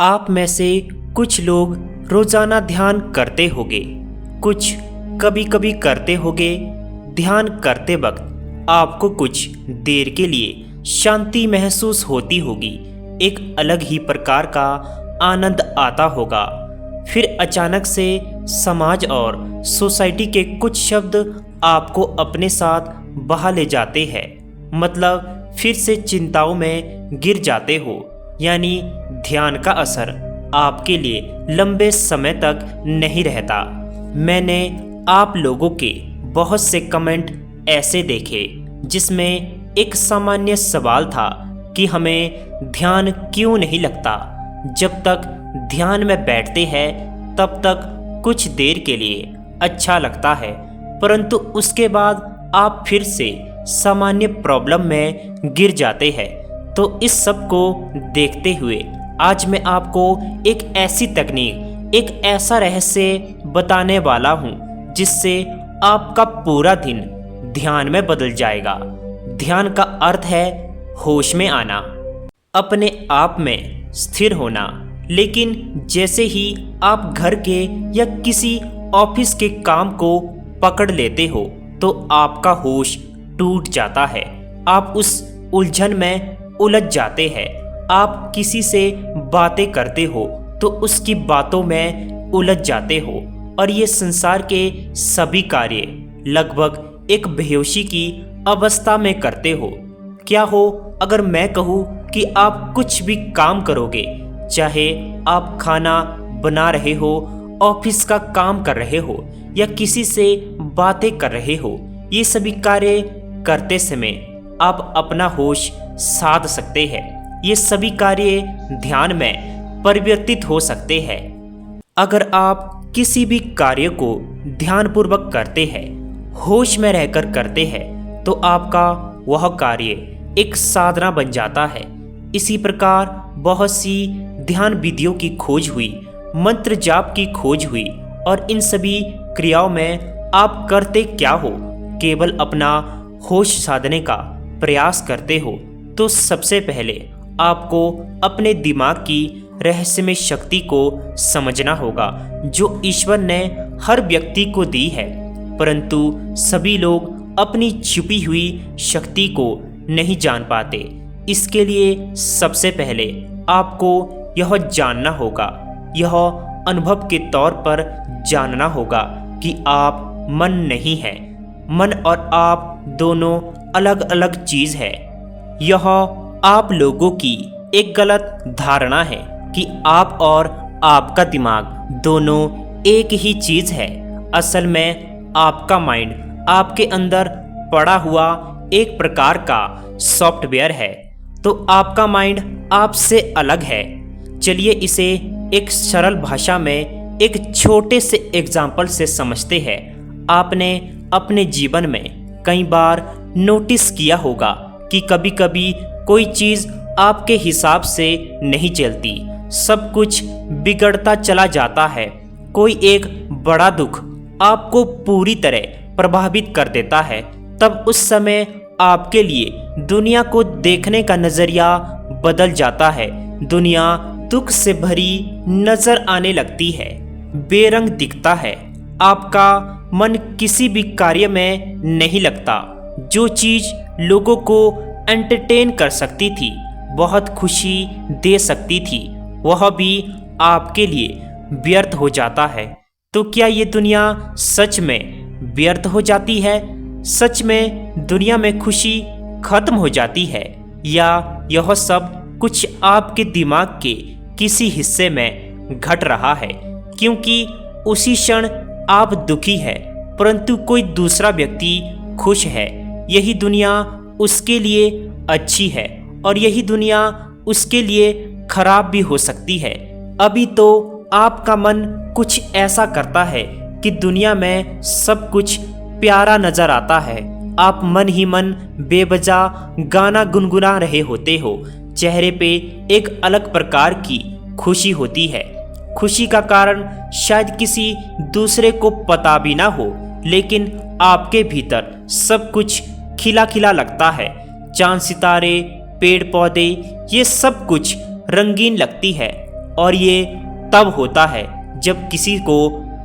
आप में से कुछ लोग रोजाना ध्यान करते होंगे, कुछ कभी कभी करते होंगे। ध्यान करते वक्त आपको कुछ देर के लिए शांति महसूस होती होगी, एक अलग ही प्रकार का आनंद आता होगा। फिर अचानक से समाज और सोसाइटी के कुछ शब्द आपको अपने साथ बहा ले जाते हैं, मतलब फिर से चिंताओं में गिर जाते हो। यानी ध्यान का असर आपके लिए लंबे समय तक नहीं रहता। मैंने आप लोगों के बहुत से कमेंट ऐसे देखे जिसमें एक सामान्य सवाल था कि हमें ध्यान क्यों नहीं लगता। जब तक ध्यान में बैठते हैं तब तक कुछ देर के लिए अच्छा लगता है, परंतु उसके बाद आप फिर से सामान्य प्रॉब्लम में गिर जाते हैं। तो इस सब को देखते हुए आज मैं आपको एक ऐसी तकनीक, एक ऐसा रहस्य बताने वाला हूँ जिससे आपका पूरा दिन ध्यान में बदल जाएगा। ध्यान का अर्थ है होश में आना, अपने आप में स्थिर होना। लेकिन जैसे ही आप घर के या किसी ऑफिस के काम को पकड़ लेते हो तो आपका होश टूट जाता है। आप उस उलझन में उलझ जाते हैं। आप किसी से बातें करते हो तो उसकी बातों में उलझ जाते हो और ये संसार के सभी कार्य लगभग एक बेहोशी की अवस्था में करते हो। क्या हो अगर मैं कहूँ कि आप कुछ भी काम करोगे, चाहे आप खाना बना रहे हो, ऑफिस का काम कर रहे हो या किसी से बातें कर रहे हो, ये सभी कार्य करते समय आप अपना होश साध सकते हैं। ये सभी कार्य ध्यान में परिवर्तित हो सकते हैं। अगर आप किसी भी कार्य को ध्यानपूर्वक करते हैं, होश में रहकर करते हैं, तो आपका वह कार्य एक साधना बन जाता है। इसी प्रकार बहुत सी ध्यान विधियों की खोज हुई, मंत्र जाप की खोज हुई और इन सभी क्रियाओं में आप करते क्या हो? केवल अपना होश साधने का प्रयास करते हो। तो सबसे पहले आपको अपने दिमाग की रहस्यमय शक्ति को समझना होगा जो ईश्वर ने हर व्यक्ति को दी है, परंतु सभी लोग अपनी छुपी हुई शक्ति को नहीं जान पाते। इसके लिए सबसे पहले आपको यह जानना होगा, यह अनुभव के तौर पर जानना होगा कि आप मन नहीं है। मन और आप दोनों अलग अलग चीज है। यह आप लोगों की एक गलत धारणा है कि आप और आपका दिमाग दोनों एक ही चीज है। असल में आपका माइंड आपके अंदर पड़ा हुआ एक प्रकार का सॉफ्टवेयर है। तो आपका माइंड आपसे अलग है। चलिए इसे एक सरल भाषा में एक छोटे से एग्जाम्पल से समझते हैं। आपने अपने जीवन में कई बार नोटिस किया होगा कि कभी कभी कोई चीज आपके हिसाब से नहीं चलती, सब कुछ बिगड़ता चला जाता है। कोई एक बड़ा दुख आपको पूरी तरह प्रभावित कर देता है। तब उस समय आपके लिए दुनिया को देखने का नजरिया बदल जाता है। दुनिया दुख से भरी नजर आने लगती है, बेरंग दिखता है। आपका मन किसी भी कार्य में नहीं लगता। जो चीज लोगों को एंटरटेन कर सकती थी, बहुत खुशी दे सकती थी, वह भी आपके लिए व्यर्थ हो जाता है। तो क्या ये दुनिया सच में व्यर्थ हो जाती है? सच में दुनिया में खुशी खत्म हो जाती है, या यह सब कुछ आपके दिमाग के किसी हिस्से में घट रहा है? क्योंकि उसी क्षण आप दुखी है परंतु कोई दूसरा व्यक्ति खुश है। यही दुनिया उसके लिए अच्छी है और यही दुनिया उसके लिए खराब भी हो सकती है। अभी तो आपका मन कुछ ऐसा करता है कि दुनिया में सब कुछ प्यारा नजर आता है। आप मन ही मन बेवजह गाना गुनगुना रहे होते हो। चेहरे पे एक अलग प्रकार की खुशी होती है। खुशी का कारण शायद किसी दूसरे को पता भी ना हो, लेकिन आपके भीतर सब कुछ खिला खिला लगता है। चांद सितारे, पेड़ पौधे, ये सब कुछ रंगीन लगती है। और ये तब होता है जब किसी को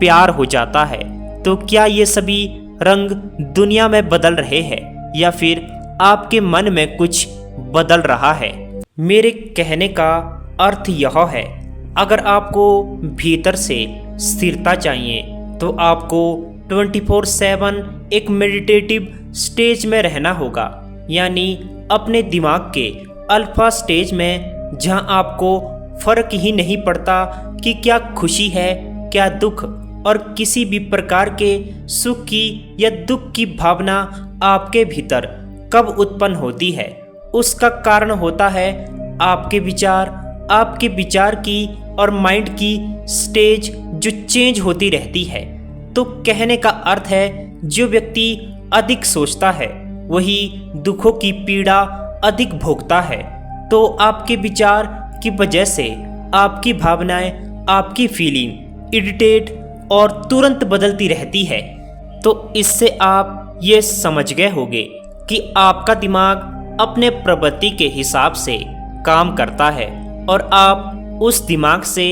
प्यार हो जाता है। तो क्या ये सभी रंग दुनिया में बदल रहे हैं या फिर आपके मन में कुछ बदल रहा है? मेरे कहने का अर्थ यह है, अगर आपको भीतर से स्थिरता चाहिए तो आपको 24/7 एक मेडिटेटिव स्टेज में रहना होगा, यानी अपने दिमाग के अल्फा स्टेज में, जहां आपको फर्क ही नहीं पड़ता कि क्या खुशी है क्या दुख, और किसी भी प्रकार के सुख की या दुख की भावना आपके भीतर कब उत्पन्न होती है, उसका कारण होता है आपके विचार की और माइंड की स्टेज जो चेंज होती रहती है। तो कहने का अर्थ है, जो व्यक्ति अधिक सोचता है वही दुखों की पीड़ा अधिक भोगता है। तो आपके विचार की वजह से आपकी भावनाएं, आपकी फीलिंग इरिटेट और तुरंत बदलती रहती है। तो इससे आप ये समझ गए होंगे कि आपका दिमाग अपने प्रवृत्ति के हिसाब से काम करता है और आप उस दिमाग से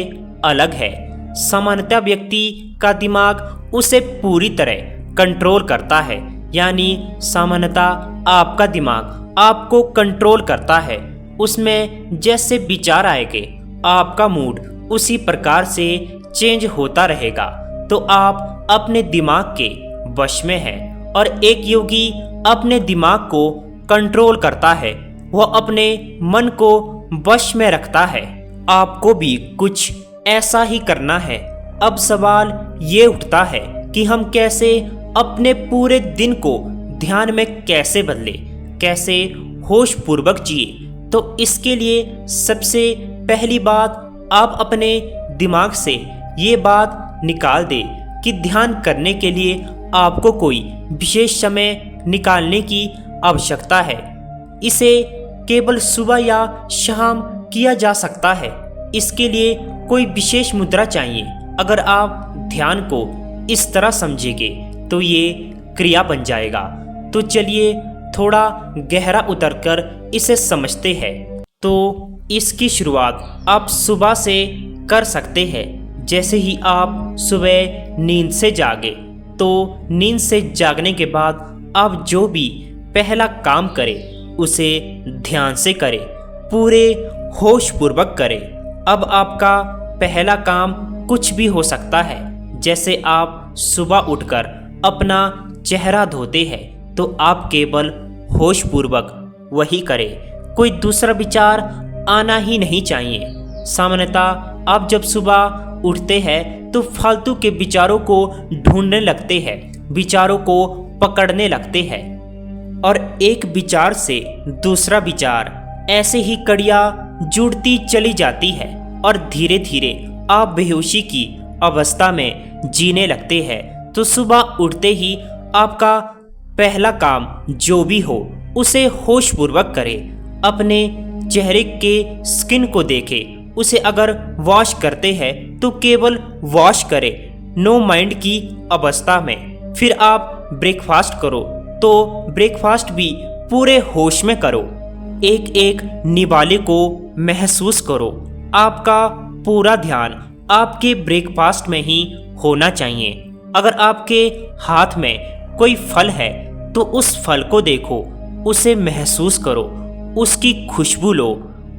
अलग है। सामान्यतः व्यक्ति का दिमाग उसे पूरी तरह कंट्रोल करता है, यानी सामान्यतः आपका दिमाग आपको कंट्रोल करता है। उसमें जैसे विचार आएंगे आपका मूड उसी प्रकार से चेंज होता रहेगा। तो आप अपने दिमाग के वश में हैं और एक योगी अपने दिमाग को कंट्रोल करता है, वह अपने मन को वश में रखता है। आपको भी कुछ ऐसा ही करना है। अब सवाल ये उठता है कि हम कैसे अपने पूरे दिन को ध्यान में कैसे बदले, कैसे होशपूर्वक जिए। तो इसके लिए सबसे पहली बात, आप अपने दिमाग से ये बात निकाल दे कि ध्यान करने के लिए आपको कोई विशेष समय निकालने की आवश्यकता है। इसे केवल सुबह या शाम किया जा सकता है। इसके लिए कोई विशेष मुद्रा चाहिए। अगर आप ध्यान को इस तरह समझेंगे तो ये क्रिया बन जाएगा। तो चलिए थोड़ा गहरा उतरकर इसे समझते हैं। तो इसकी शुरुआत आप सुबह से कर सकते हैं। जैसे ही आप सुबह नींद से जागे तो नींद से जागने के बाद आप जो भी पहला काम करें उसे ध्यान से करें, पूरे होशपूर्वक करें। अब आपका पहला काम कुछ भी हो सकता है। जैसे आप सुबह उठकर अपना चेहरा धोते हैं तो आप केवल होशपूर्वक वही करें, कोई दूसरा विचार आना ही नहीं चाहिए। सामान्यतः आप जब सुबह उठते हैं तो फालतू के विचारों को ढूंढने लगते हैं, विचारों को पकड़ने लगते हैं और एक विचार से दूसरा विचार ऐसे ही कड़ियाँ जुड़ती चली जाती है और धीरे धीरे आप बेहोशी की अवस्था में जीने लगते हैं। तो सुबह उठते ही आपका पहला काम जो भी हो उसे होशपूर्वक करें। अपने चेहरे के स्किन को देखें, उसे अगर वॉश करते हैं तो केवल वॉश करें, नो माइंड की अवस्था में। फिर आप ब्रेकफास्ट करो तो ब्रेकफास्ट भी पूरे होश में करो। एक एक निवाले को महसूस करो। आपका पूरा ध्यान आपके ब्रेकफास्ट में ही होना चाहिए। अगर आपके हाथ में कोई फल है तो उस फल को देखो, उसे महसूस करो, उसकी खुशबू लो,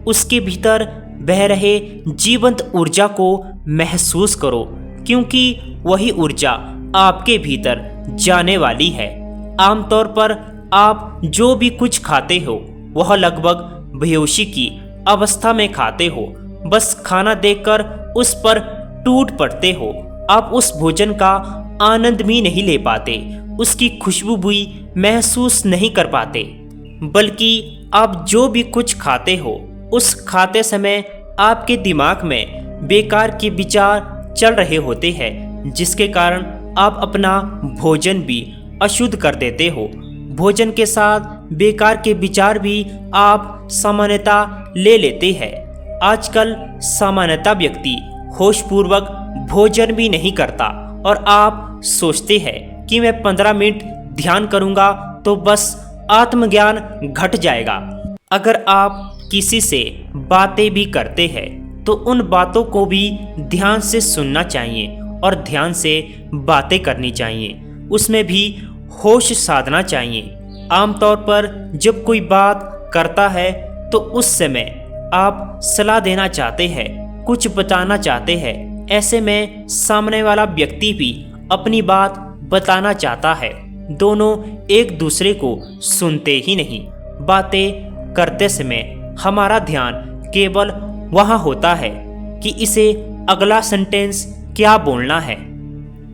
उसके भीतर बह रहे जीवंत ऊर्जा को महसूस करो, क्योंकि वही ऊर्जा आपके भीतर जाने वाली है। आमतौर पर आप जो भी कुछ खाते हो वह लगभग बेहोशी की अवस्था में खाते हो। बस खाना देखकर उस पर टूट पड़ते हो। आप उस भोजन का आनंद भी नहीं ले पाते, उसकी खुशबू भी महसूस नहीं कर पाते। बल्कि आप जो भी कुछ खाते हो उस खाते समय आपके दिमाग में बेकार के विचार चल रहे होते हैं, जिसके कारण आप अपना भोजन भी अशुद्ध कर देते हो। भोजन के साथ बेकार के विचार भी आप सामान्यतः ले लेते हैं। आजकल सामान्यतः व्यक्ति होशपूर्वक भोजन भी नहीं करता और आप सोचते हैं कि मैं 15 मिनट ध्यान करूंगा तो बस आत्मज्ञान घट जाएगा। अगर आप किसी से बातें भी करते हैं तो उन बातों को भी ध्यान से सुनना चाहिए और ध्यान से बातें करनी चाहिए, उसमें भी होश साधना चाहिए। आमतौर पर जब कोई बात करता है तो उस समय आप सलाह देना चाहते हैं, कुछ बताना चाहते हैं, ऐसे में सामने वाला व्यक्ति भी अपनी बात बताना चाहता है। दोनों एक दूसरे को सुनते ही नहीं। बातें करते समय हमारा ध्यान केवल वहाँ होता है कि इसे अगला सेंटेंस क्या बोलना है।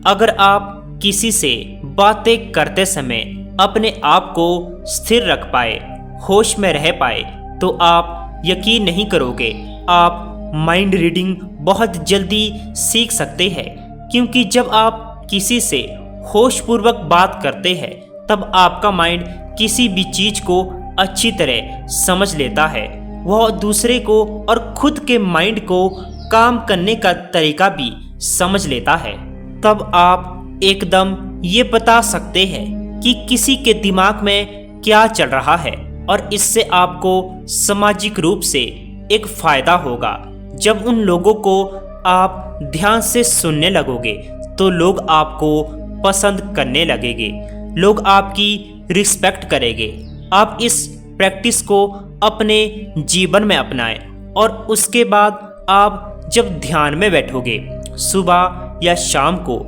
अगर आप किसी से बातें करते समय अपने आप को स्थिर रख पाए, होश में रह पाए, तो आप यकीन नहीं करोगे, आप माइंड रीडिंग बहुत जल्दी सीख सकते हैं। क्योंकि जब आप किसी से होशपूर्वक बात करते हैं तब आपका माइंड किसी भी चीज़ को अच्छी तरह समझ लेता है। वह दूसरे को और खुद के माइंड को काम करने का तरीका भी समझ लेता है। तब आप एकदम ये बता सकते हैं कि किसी के दिमाग में क्या चल रहा है, और इससे आपको सामाजिक रूप से एक फायदा होगा। जब उन लोगों को आप ध्यान से सुनने लगोगे तो लोग आपको पसंद करने लगेंगे, लोग आपकी रिस्पेक्ट करेंगे। आप इस प्रैक्टिस को अपने जीवन में अपनाएं और उसके बाद आप जब ध्यान में बैठोगे सुबह या शाम को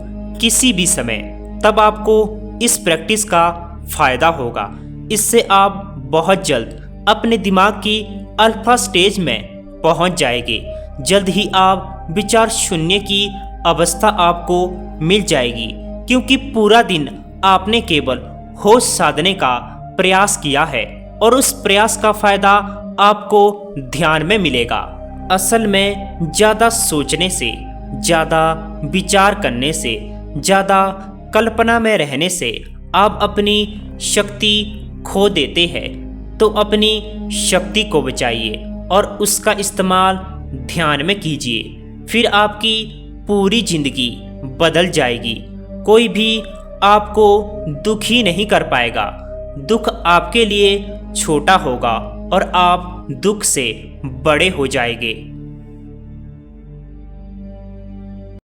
किसी भी समय, तब आपको इस प्रैक्टिस का फायदा होगा। इससे आप बहुत जल्द अपने दिमाग की अल्फा स्टेज में पहुंच जाएंगे। जल्द ही आप विचार शून्य की अवस्था आपको मिल जाएगी, क्योंकि पूरा दिन आपने केवल होश साधने का प्रयास किया है और उस प्रयास का फायदा आपको ध्यान में मिलेगा। असल में ज़्यादा सोचने से, ज़्यादा विचार करने से, ज़्यादा कल्पना में रहने से आप अपनी शक्ति खो देते हैं। तो अपनी शक्ति को बचाइए और उसका इस्तेमाल ध्यान में कीजिए। फिर आपकी पूरी जिंदगी बदल जाएगी। कोई भी आपको दुखी नहीं कर पाएगा। दुख आपके लिए छोटा होगा और आप दुख से बड़े हो जाएंगे।